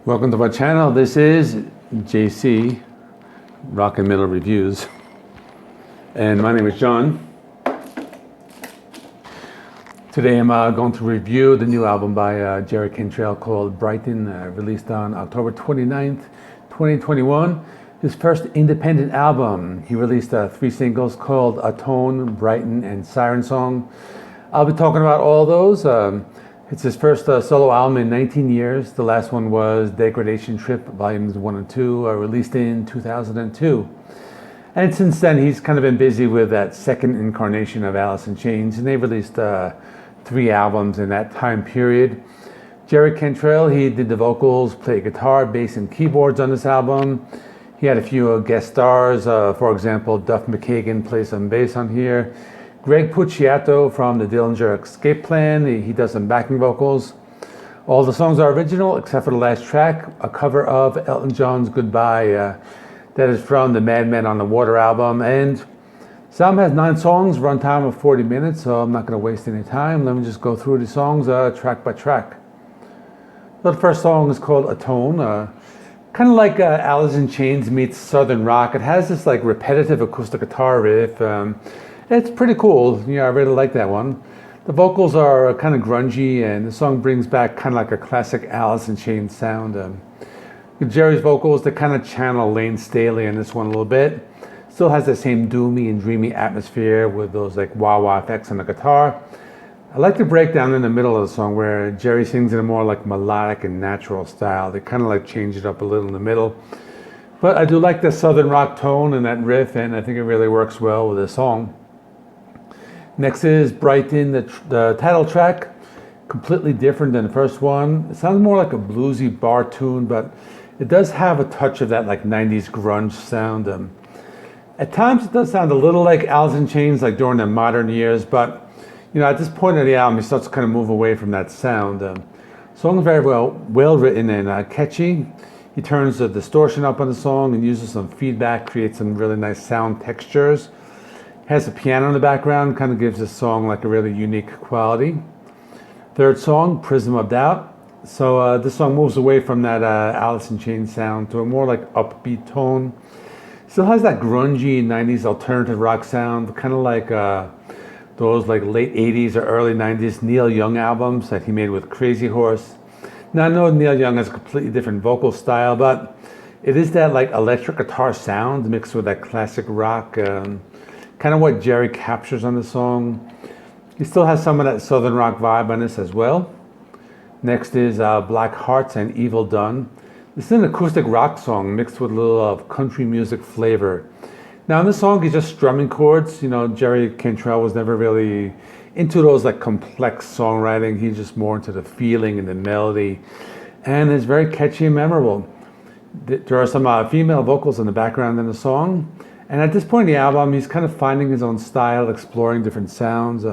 Welcome to my channel. This is JC Rock and Metal Reviews, and my name is John. Today I'm going to review the new album by Jerry Cantrell called Brighten, released on October 29th, 2021. His first independent album. He released 3 singles called Atone, Brighten and Siren Song. I'll be talking about all those. It's his first solo album in 19 years. The last one was Degradation Trip, Volumes 1 and 2, released in 2002. And since then, he's kind of been busy with that second incarnation of Alice in Chains, and they released 3 albums in that time period. Jerry Cantrell, he did the vocals, played guitar, bass, and keyboards on this album. He had a few guest stars. For example, Duff McKagan plays some bass on here. Greg Puciato from the Dillinger Escape Plan, he does some backing vocals. All the songs are original except for the last track, a cover of Elton John's Goodbye. That is from the Madman on the Water album. And this album has 9 songs, runtime of 40 minutes, so I'm not going to waste any time. Let me just go through the songs track by track. So the first song is called Atone. Kind of like Alice in Chains meets Southern rock. It has this like repetitive acoustic guitar riff. It's pretty cool. I really like that one. The vocals are kind of grungy, and the song brings back kind of like a classic Alice in Chains sound. Jerry's vocals, they kind of channel Lane Staley in this one a little bit. Still has the same doomy and dreamy atmosphere with those like wah-wah effects on the guitar. I like the breakdown in the middle of the song where Jerry sings in a more like melodic and natural style. They kind of like change it up a little in the middle. But I do like the Southern rock tone and that riff, and I think it really works well with the song. Next is Brighten, the title track. Completely different than the first one. It sounds more like a bluesy bar tune, but it does have a touch of that like 90s grunge sound. At times it does sound a little like Alice in Chains, like during the modern years, but at this point of the album, he starts to kind of move away from that sound. The song is very well written and catchy. He turns the distortion up on the song and uses some feedback, creates some really nice sound textures. Has a piano in the background, kind of gives this song like a really unique quality. Third song, Prism of Doubt. So this song moves away from that Alice in Chains sound to a more like upbeat tone. Still has that grungy 90s alternative rock sound, kind of like those like late 80s or early 90s Neil Young albums that he made with Crazy Horse. Now I know Neil Young has a completely different vocal style, but it is that like electric guitar sound mixed with that classic rock. Kind of what Jerry captures on the song. He still has some of that Southern rock vibe on this as well. Next is Black Hearts and Evil Done. This is an acoustic rock song mixed with a little of country music flavor. Now in this song, he's just strumming chords. Jerry Cantrell was never really into those like complex songwriting. He's just more into the feeling and the melody. And it's very catchy and memorable. There are some female vocals in the background in the song. And at this point in the album, he's kind of finding his own style, exploring different sounds.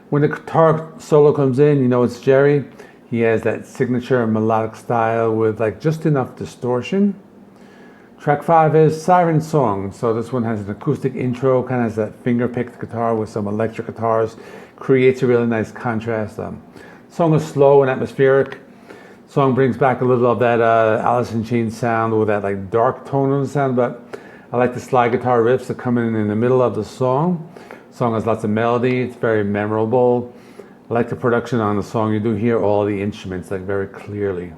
When the guitar solo comes in, it's Jerry. He has that signature melodic style with like just enough distortion. Track 5 is Siren Song. So this one has an acoustic intro, kind of has that finger-picked guitar with some electric guitars. Creates a really nice contrast. Song is slow and atmospheric. Song brings back a little of that Alice in Chains sound with that like dark tone of the sound, but I like the slide guitar riffs that come in the middle of the song. The song has lots of melody. It's very memorable. I like the production on the song. You do hear all the instruments like very clearly.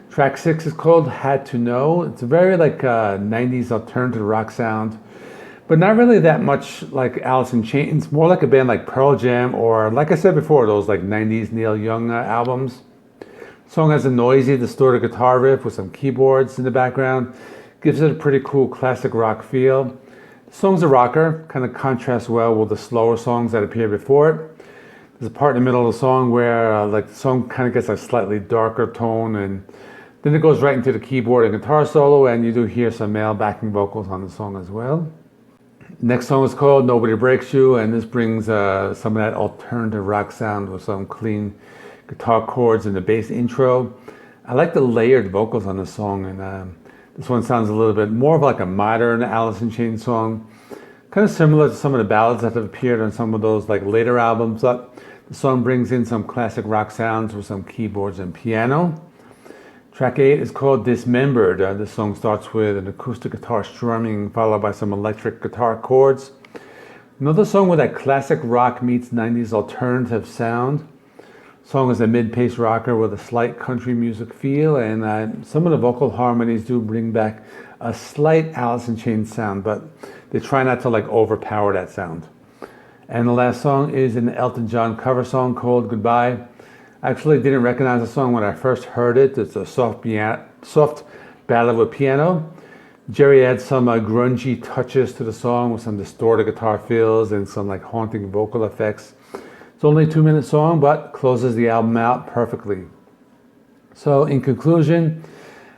Track 6 is called Had to Know. It's a very like 90s alternative rock sound, but not really that much like Alice in Chains. More like a band like Pearl Jam, or like I said before, those like 90s Neil Young albums. The song has a noisy, distorted guitar riff with some keyboards in the background. Gives it a pretty cool classic rock feel. The song's a rocker, kind of contrasts well with the slower songs that appear before it. There's a part in the middle of the song where like the song kind of gets a slightly darker tone, and then it goes right into the keyboard and guitar solo, and you do hear some male backing vocals on the song as well. Next song is called Nobody Breaks You, and this brings some of that alternative rock sound with some clean guitar chords and the bass intro. I like the layered vocals on the song, and this one sounds a little bit more of like a modern Alice in Chains song. Kind of similar to some of the ballads that have appeared on some of those like later albums. But the song brings in some classic rock sounds with some keyboards and piano. Track 8 is called Dismembered. This song starts with an acoustic guitar strumming followed by some electric guitar chords. Another song with that classic rock meets 90s alternative sound. The song is a mid-paced rocker with a slight country music feel, and some of the vocal harmonies do bring back a slight Alice in Chains sound, but they try not to like overpower that sound. And the last song is an Elton John cover song called Goodbye. I actually didn't recognize the song when I first heard it. It's a soft ballad with piano. Jerry adds some grungy touches to the song with some distorted guitar fills and some like haunting vocal effects. It's only a 2-minute song, but closes the album out perfectly. So in conclusion,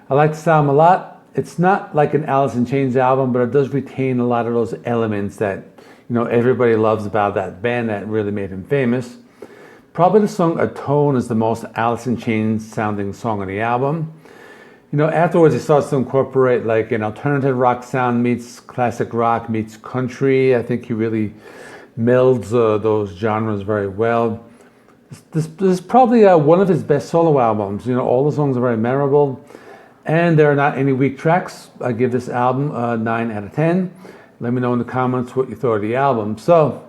I like this album a lot. It's not like an Alice in Chains album, but it does retain a lot of those elements that everybody loves about that band that really made him famous. Probably the song Atone is the most Alice in Chains sounding song on the album. Afterwards he starts to incorporate like an alternative rock sound meets classic rock meets country. I think he really melds those genres very well. This is probably one of his best solo albums. All the songs are very memorable, and there are not any weak tracks. I give this album a 9 out of 10. Let me know in the comments what you thought of the album. So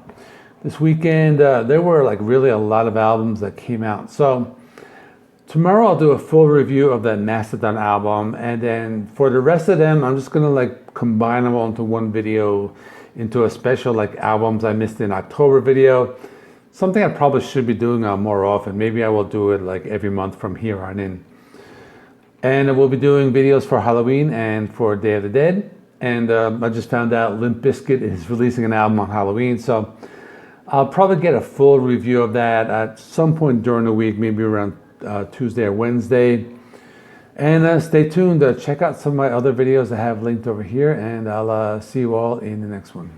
this weekend there were like really a lot of albums that came out. So tomorrow I'll do a full review of that Mastodon album, and then for the rest of them I'm just gonna like combine them all into one video, into a special like albums I missed in October video. Something I probably should be doing more often. Maybe I will do it like every month from here on in. And we'll be doing videos for Halloween and for Day of the Dead. And I just found out Limp Bizkit is releasing an album on Halloween, so I'll probably get a full review of that at some point during the week, maybe around Tuesday or Wednesday. And stay tuned. Check out some of my other videos I have linked over here, and I'll see you all in the next one.